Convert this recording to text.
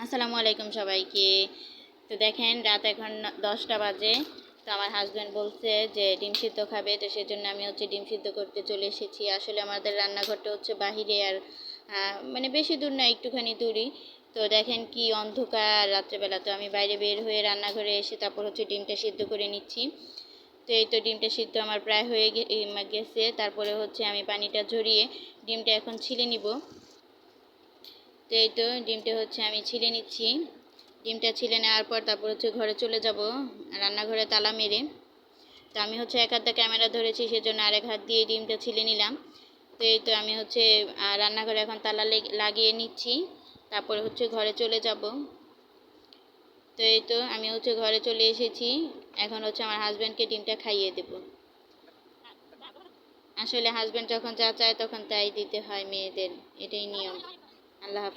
আসসালামু আলাইকুম সবাইকে। তো দেখেন রাত এখন 10টা বাজে। তো আমার হাজব্যান্ড বলছে যে ডিম সিদ্ধ খাবে, তো সেজন্য আমি ডিম সিদ্ধ করতে চলে এসেছি। আসলে আমাদের রান্নাঘরটা বাহিরে, আর মানে বেশি দূর না, একটুখানি দূরই। তো দেখেন কি অন্ধকার রাত্রেবেলা, তো আমি বাইরে বের হয়ে রান্নাঘরে এসে তারপর ডিমটা সিদ্ধ করে নিচ্ছি। তো এই তো ডিমটা সিদ্ধ আমার প্রায় হয়ে গেছে। তারপরে আমি পানিটা ঝরিয়ে ডিমটা এখন ছিলে নিব। তো এই তো ডিমটা আমি ছিলে নিচ্ছি। ডিমটা ছিলে নেওয়ার পর তারপর ঘরে চলে যাব রান্নাঘরে তালা মেরে। তো আমি এক হাতে ক্যামেরা ধরেছি, সেজন্য আরেক হাত দিয়ে ডিমটা ছিলে নিলাম। তো এই তো আমি রান্নাঘরে এখন তালা লাগিয়ে নিচ্ছি। তারপরে ঘরে চলে যাব। তো এই তো আমি ঘরে চলে এসেছি। এখন আমার হাজব্যান্ডকে ডিমটা খাইয়ে দেব। আসলে হাজব্যান্ড যখন যা চায় তখন তাই দিতে হয় মেয়েদের, এটাই নিয়ম। আল্লাহ হাফেজ।